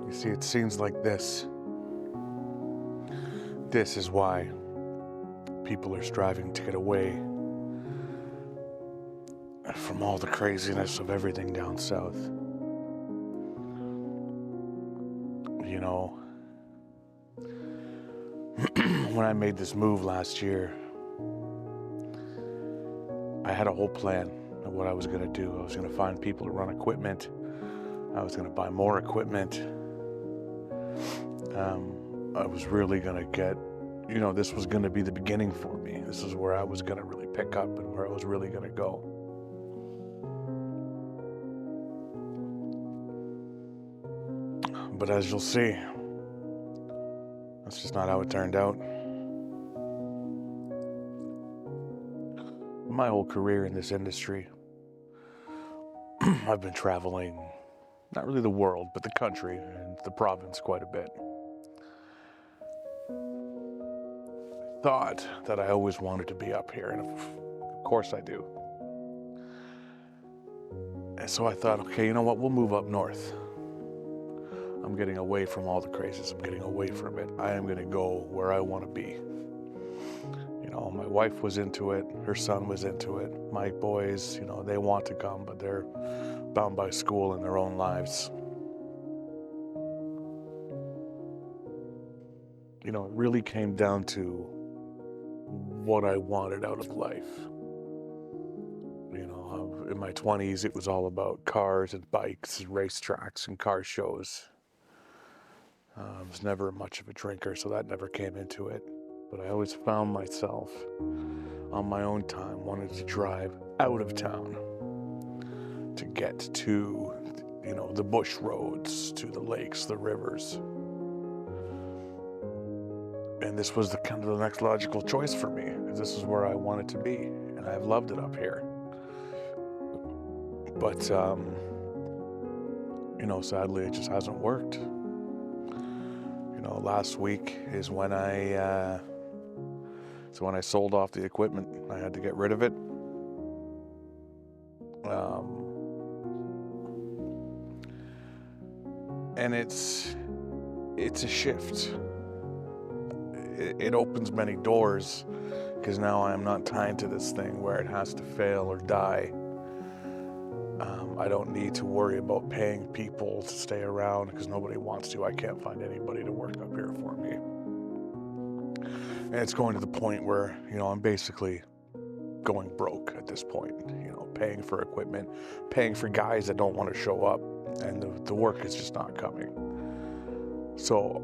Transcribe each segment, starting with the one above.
You see, it seems like this. This is why people are striving to get away from all the craziness of everything down south. You know, when I made this move last year, I had a whole plan of what I was going to do. I was going to find people to run equipment. I was going to buy more equipment. I was really going to get, this was going to be the beginning for me. This is where I was going to really pick up and where I was really going to go. But as you'll see, that's just not how it turned out. My whole career in this industry, I've been traveling, not really the world, but the country and the province quite a bit. I thought that I always wanted to be up here, and of course I do. And so I thought, okay, you know what, we'll move up north. I'm getting away from all the crazes. I'm getting away from it. I am going to go where I want to be. My wife was into it. Her son was into it. My boys, they want to come, but they're bound by school and their own lives. It really came down to what I wanted out of life. In my 20s, it was all about cars and bikes and racetracks and car shows. I was never much of a drinker, so that never came into it. But I always found myself on my own time wanting to drive out of town to get to, the bush roads, to the lakes, the rivers. And this was the kind of the next logical choice for me, because this is where I wanted to be, and I've loved it up here. But, sadly, it just hasn't worked. Last week is when I sold off the equipment. I had to get rid of it. And it's a shift. It opens many doors, because now I am not tied to this thing where it has to fail or die. I don't need to worry about paying people to stay around, because nobody wants to. I can't find anybody to work up here for me. And it's going to the point where, I'm basically going broke at this point, paying for equipment, paying for guys that don't want to show up, and the work is just not coming. So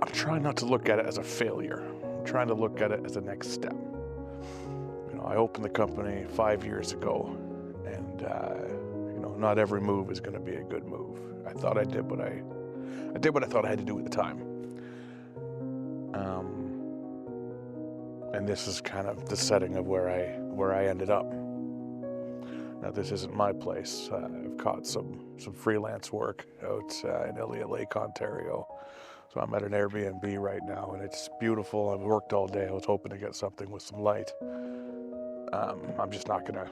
I'm trying not to look at it as a failure. I'm trying to look at it as a next step. I opened the company 5 years ago, and not every move is going to be a good move. I thought I did what I thought I had to do at the time. And this is kind of the setting of where I ended up. Now, this isn't my place. I've caught some freelance work out in Elliott Lake, Ontario. So I'm at an Airbnb right now, and it's beautiful. I've worked all day. I was hoping to get something with some light. I'm just not gonna.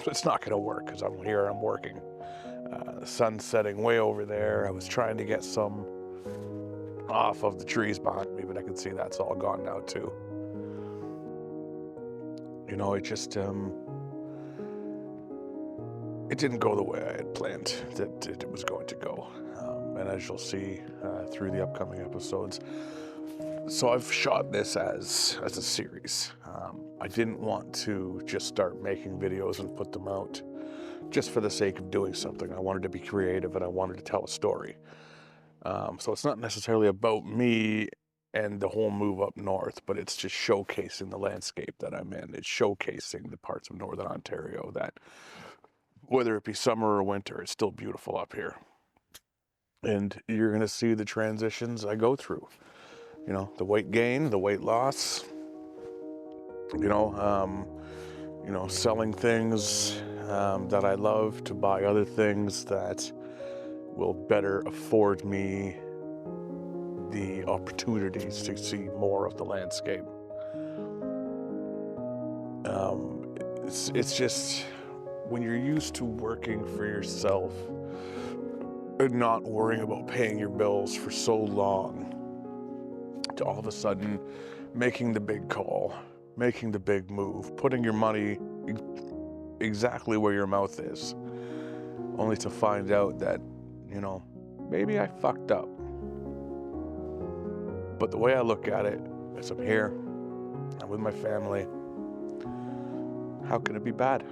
It's not gonna work, because I'm here. I'm working. The sun's setting way over there. I was trying to get some off of the trees behind me, but I can see that's all gone now too. It just it didn't go the way I had planned that it was going to go. And as you'll see through the upcoming episodes, so I've shot this as a series. I didn't want to just start making videos and put them out just for the sake of doing something. I wanted to be creative, and I wanted to tell a story. So it's not necessarily about me and the whole move up north, but it's just showcasing the landscape that I'm in. It's showcasing the parts of Northern Ontario that, whether it be summer or winter, it's still beautiful up here. And you're going to see the transitions I go through. You know, the weight gain, the weight loss, selling things that I love to buy other things that will better afford me the opportunities to see more of the landscape. It's just, when you're used to working for yourself and not worrying about paying your bills for so long, to all of a sudden making the big call, making the big move, putting your money exactly where your mouth is, only to find out that, maybe I fucked up. But the way I look at it is, I'm here, I'm with my family. How can it be bad?